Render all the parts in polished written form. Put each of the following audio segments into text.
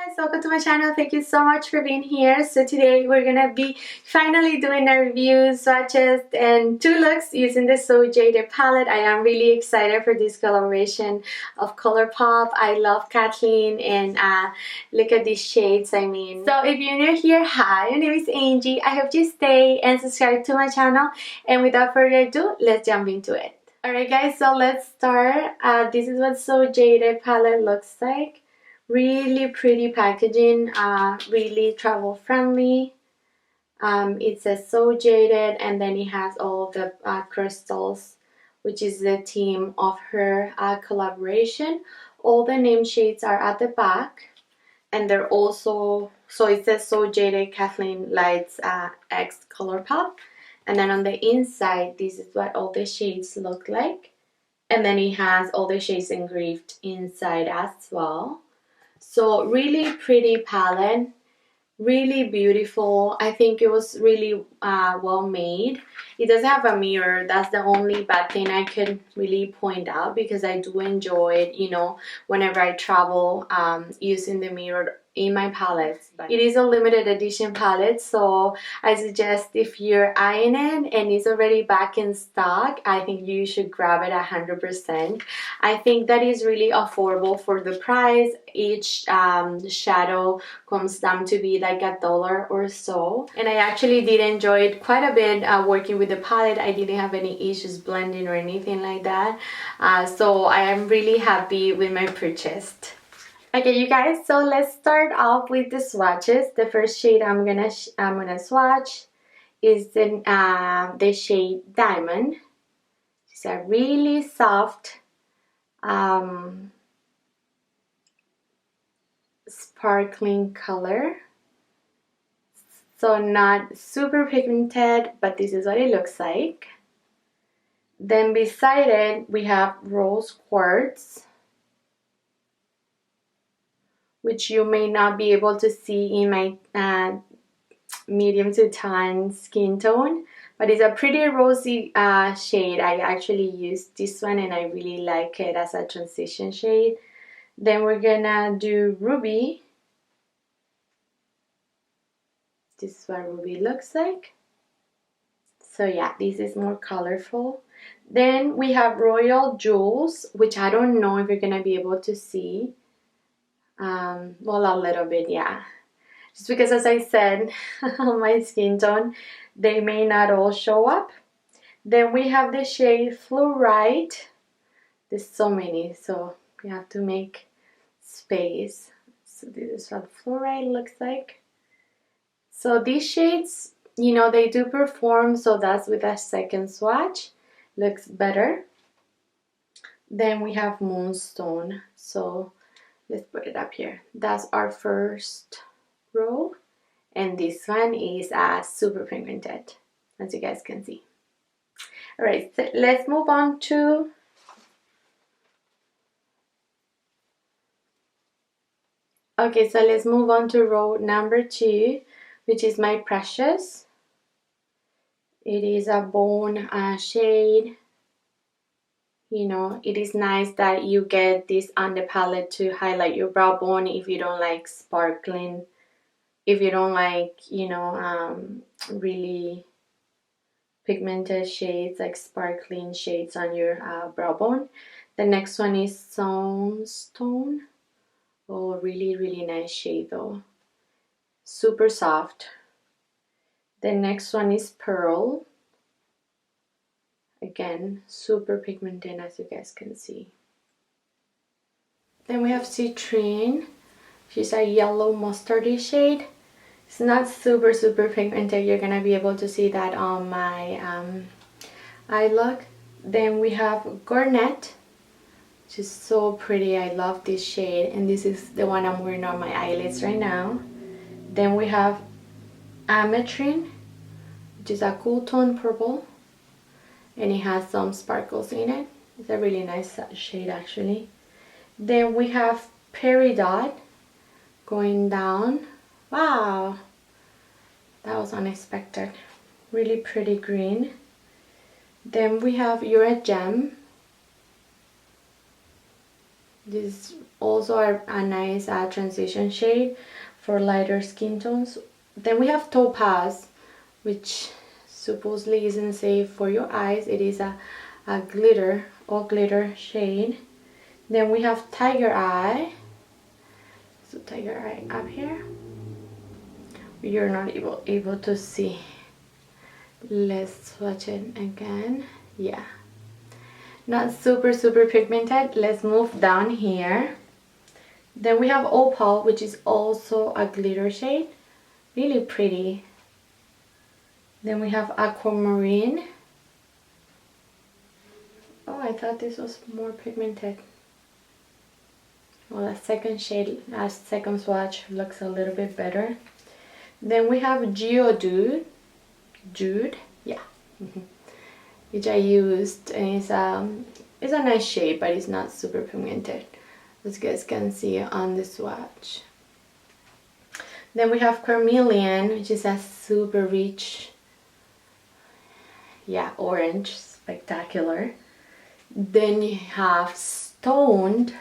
guys, welcome to my channel. Thank you so much for being here. So today we're gonna be finally doing our reviews, swatches, and 2 looks using the So Jaded palette. I am really excited for this collaboration of ColourPop. I love Kathleen, and look at these shades. I mean, so if you're new here, hi, my name is Angie. I hope you stay and subscribe to my channel. And without further ado, let's jump into it. Alright guys, so let's start. This is what So Jaded palette looks like. Really pretty packaging, really travel friendly. It says So Jaded, and then it has all the crystals, which is the theme of her collaboration. All the name shades are at the back, and they're also, so it says So Jaded KATHLEENLIGHTS X COLOURPOP, and then on the inside, this is what all the shades look like, and then it has all the shades engraved inside as well. So really pretty palette, really beautiful. I think it was really well made. It doesn't have a mirror. That's the only bad thing I could really point out, because I do enjoy it, you know, whenever I travel using the mirror in my palettes. But it is a limited edition palette, so I suggest if you're eyeing it and it's already back in stock, I think you should grab it 100%. I think that is really affordable for the price. Each shadow comes down to be like $1 or so, and I actually did enjoy it quite a bit working with the palette. I didn't have any issues blending or anything like that, so I am really happy with my purchase. Okay, you guys, so let's start off with the swatches. The first shade I'm gonna swatch is the shade Diamond. It's a really soft sparkling color, so not super pigmented, but this is what it looks like. Then beside it we have Rose Quartz, which you may not be able to see in my medium to tan skin tone, but it's a pretty rosy shade. I actually used this one and I really like it as a transition shade. Then we're gonna do Ruby. This is what Ruby looks like. So yeah, this is more colorful. Then we have Royal Jewels, which I don't know if you're gonna be able to see. Well, a little bit, yeah. Just because, as I said, on my skin tone, they may not all show up. Then we have the shade Fluorite. There's so many, so we have to make space. So this is what Fluorite looks like. So these shades, you know, they do perform, so that's with a second swatch. Looks better. Then we have Moonstone. So let's put it up here. That's our first row, and this one is super pigmented, as you guys can see. All right, so let's move on to so let's move on to row number 2, which is my Precious. It is a bone shade. You know, it is nice that you get this on the palette to highlight your brow bone if you don't like sparkling, if you don't like, you know, really pigmented shades, like sparkling shades on your brow bone. The next one is Stone. Oh, really nice shade though. Super soft. The next one is Pearl. Again, super pigmented, as you guys can see. Then we have Citrine. She's a yellow mustardy shade. It's not super pigmented. You're gonna be able to see that on my eye look. Then we have Garnet, which is so pretty. I love this shade, and this is the one I'm wearing on my eyelids right now. Then we have Ametrine, which is a cool tone purple, and it has some sparkles in it. It's a really nice shade actually. Then we have Peridot going down. Wow, that was unexpected. Really pretty green. Then we have You're a Gem. This also are a nice transition shade for lighter skin tones. Then we have Topaz, which supposedly isn't safe for your eyes. It is a glitter, all glitter shade. Then we have Tiger Eye. So Tiger Eye up here. You're not able to see. Let's swatch it again. Yeah, not super pigmented. Let's move down here. Then we have Opal, which is also a glitter shade, really pretty. Then we have Aquamarine. Oh, I thought this was more pigmented. Well, a second shade, a second swatch looks a little bit better. Then we have Geodude, yeah, which I used, and it's a nice shade, but it's not super pigmented, as you guys can see on the swatch. Then we have Carmelian, which is a super rich, yeah, orange, spectacular. Then you have Stoned,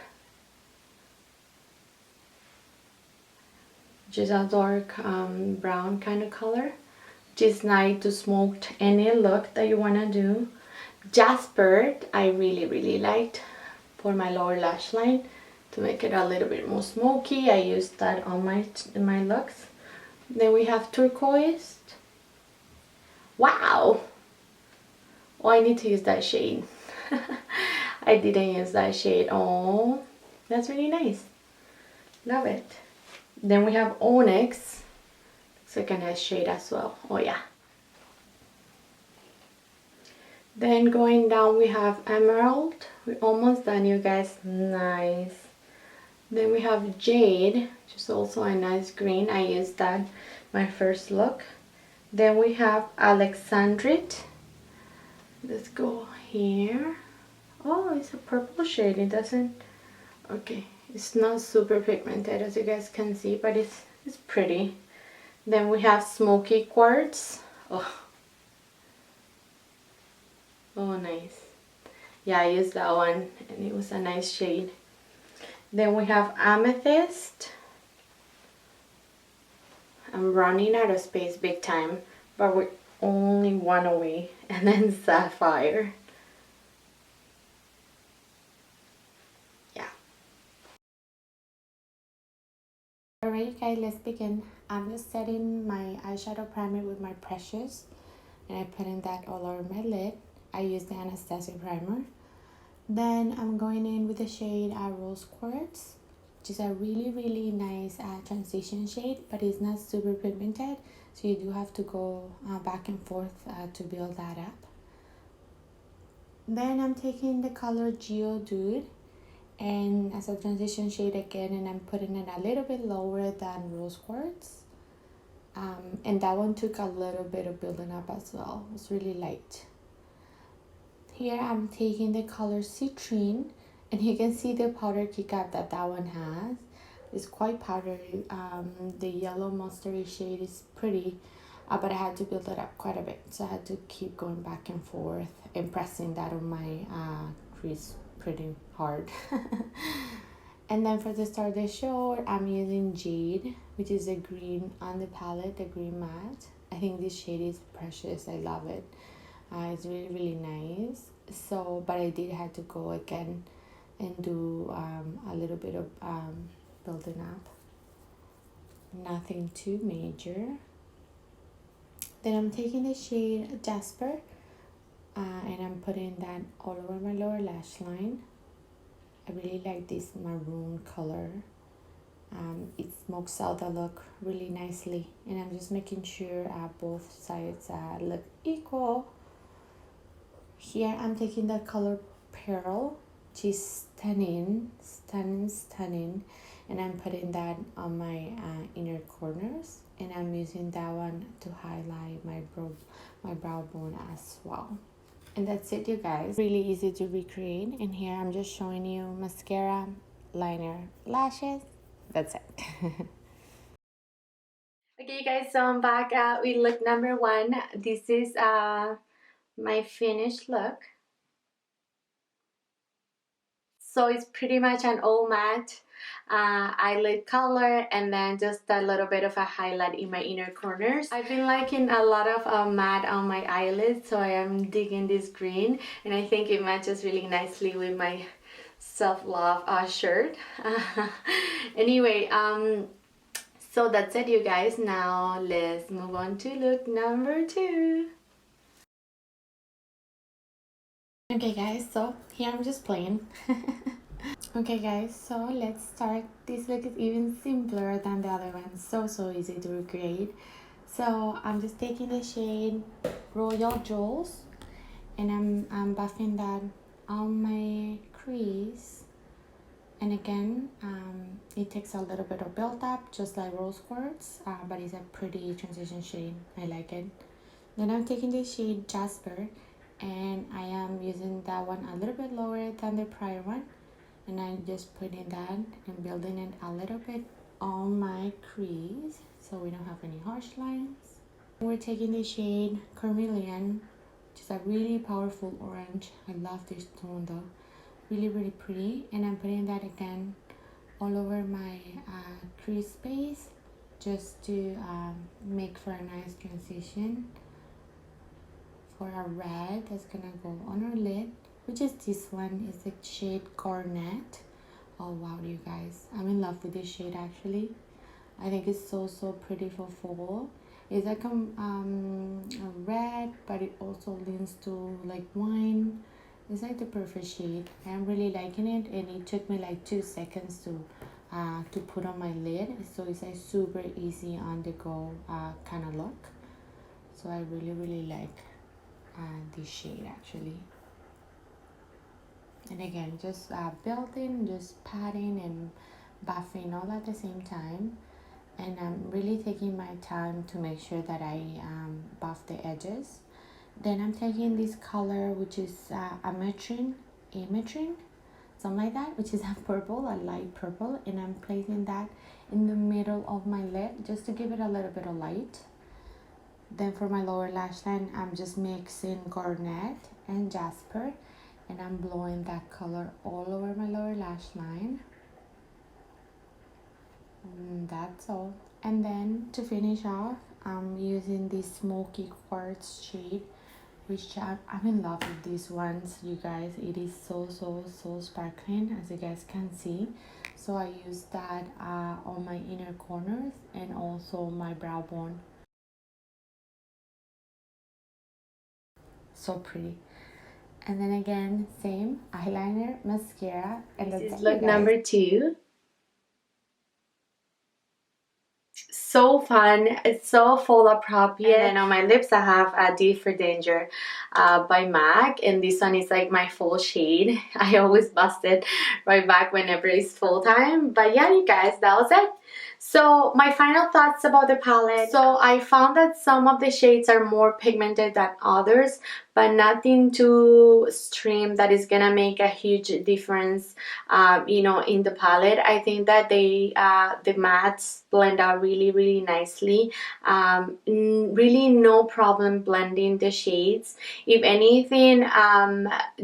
which is a dark brown kind of color, which is nice to smoke any look that you want to do. Jaspered, I really liked for my lower lash line to make it a little bit more smoky. I used that on my looks. Then we have Turquoise. Wow! Oh, I need to use that shade. I didn't use that shade. Oh, that's really nice. Love it. Then we have Onyx. It's like a nice shade as well. Oh yeah. Then going down we have Emerald. We're almost done, you guys. Nice. Then we have Jade, which is also a nice green. I used that my first look. Then we have Alexandrite. Let's go here. Oh, it's a purple shade. It doesn't... Okay, it's not super pigmented as you guys can see, but it's pretty. Then we have Smoky Quartz. Oh, nice. Yeah, I used that one and it was a nice shade. Then we have Amethyst. I'm running out of space big time, but we're only one away. And then Sapphire. Yeah. Alright guys, let's begin. I'm just setting my eyeshadow primer with my Precious. And I put in that all over my lid. I use the Anastasia primer. Then I'm going in with the shade Rose Quartz, which is a really nice transition shade, but it's not super pigmented, so you do have to go back and forth to build that up. Then I'm taking the color Geodude and as a transition shade again, and I'm putting it a little bit lower than Rose Quartz. And that one took a little bit of building up as well. It's really light. Here I'm taking the color Citrine, and you can see the powder kick-up that one has. It's quite powdery. The yellow mustardy shade is pretty, but I had to build it up quite a bit, so I had to keep going back and forth and pressing that on my crease pretty hard. And then for the start of the show, I'm using Jade, which is a green on the palette, the green matte. I think this shade is Precious. I love it. It's really nice. So, but I did have to go again and do a little bit of building up. Nothing too major. Then I'm taking the shade Jasper and I'm putting that all over my lower lash line. I really like this maroon color. It smokes out the look really nicely, and I'm just making sure both sides look equal. Here I'm taking the color Pearl, which is stunning, and I'm putting that on my inner corners, and I'm using that one to highlight my brow bone as well. And that's it, you guys. Really easy to recreate. And here I'm just showing you mascara, liner, lashes. That's it. Okay, you guys, so I'm back with look number 1. This is my finished look. So it's pretty much an all matte eyelid color, and then just a little bit of a highlight in my inner corners. I've been liking a lot of matte on my eyelids, so I am digging this green, and I think it matches really nicely with my self-love shirt. Anyway, so that's it, you guys. Now let's move on to look number 2. Okay guys, so here I'm just playing. Okay guys, so let's start. This look is even simpler than the other one. So easy to recreate. So I'm just taking the shade Royal Jewels, and I'm buffing that on my crease. And again, it takes a little bit of build up, just like rose quartz, but it's a pretty transition shade. I like it. Then I'm taking the shade Jasper, and I am using that one a little bit lower than the prior one, and I'm just putting that and building it a little bit on my crease so we don't have any harsh lines. We're taking the shade Carmelian, which is a really powerful orange. I love this tone though, really pretty, and I'm putting that again all over my crease space just to make for a nice transition for a red that's gonna go on our lid, which is this one. Is the shade Cornet. Oh wow, you guys, I'm in love with this shade actually. I think it's so pretty for fall. It's like a red, but it also leans to like wine. It's like the perfect shade. I'm really liking it, and it took me like 2 seconds to put on my lid, so it's a super easy on the go kind of look. So I really like this shade actually. And again, just building, just patting and buffing all at the same time. And I'm really taking my time to make sure that I buff the edges. Then I'm taking this color, which is ametrine, something like that, which is a purple, a light purple, and I'm placing that in the middle of my lid just to give it a little bit of light. Then for my lower lash line, I'm just mixing Garnet and Jasper, and I'm blowing that color all over my lower lash line. And that's all. And then to finish off, I'm using this smoky quartz shade, which I'm in love with these ones, you guys. It is so sparkling, as you guys can see. So I use that on my inner corners and also my brow bone. So pretty. And then again, same eyeliner, mascara, and this is look number 2. So fun, it's so fall appropriate. And then on my lips I have a D for Danger by MAC, and this one is like my full shade. I always bust it right back whenever it's full time. But yeah, you guys, that was it. So my final thoughts about the palette. So I found that some of the shades are more pigmented than others, but nothing too extreme that is gonna make a huge difference you know, in the palette. I think that they the mattes blend out really nicely. Really no problem blending the shades. If anything,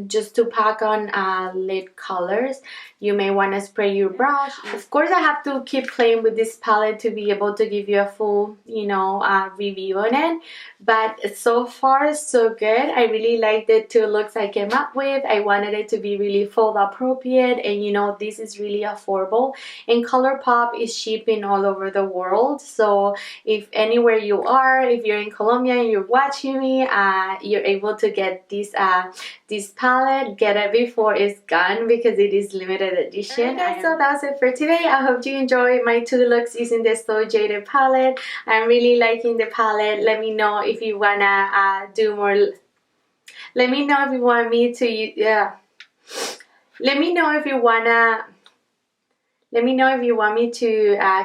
just to pack on lid colors, you may want to spray your brush. Of course, I have to keep playing with this palette to be able to give you a full, you know, review on it. But so far, so good. I really like the 2 looks I came up with. I wanted it to be really fall appropriate, and you know, this is really affordable. And ColourPop is shipping all over the world. So if anywhere you are, if you're in Colombia and you're watching me, you're able to get this this palette. Get it before it's gone because it is limited edition. Alright guys, so that's it for today. I hope you enjoyed my 2 looks using the So Jaded palette. I'm really liking the palette. Let me know if you wanna do more. Let me know if you want me to let me know if you wanna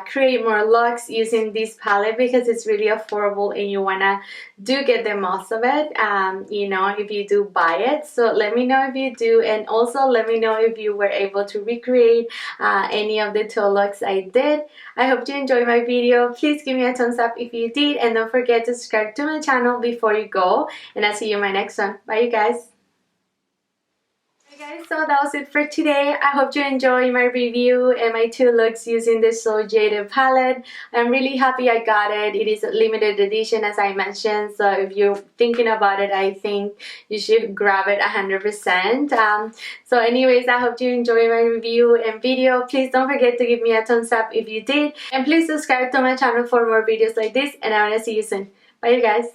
create more looks using this palette, because it's really affordable and you wanna do get the most of it, you know, if you do buy it. So let me know if you do, and also let me know if you were able to recreate any of the 2 looks I did. I hope you enjoyed my video. Please give me a thumbs up if you did, and don't forget to subscribe to my channel before you go, and I'll see you in my next one. Bye you guys. Guys, so that was it for today. I hope you enjoyed my review and my 2 looks using this So Jaded palette. I'm really happy I got it. It is a limited edition, as I mentioned, so if you're thinking about it, I think you should grab it 100%. So anyways, I hope you enjoyed my review and video. Please don't forget to give me a thumbs up if you did, and please subscribe to my channel for more videos like this, and I want to see you soon. Bye you guys.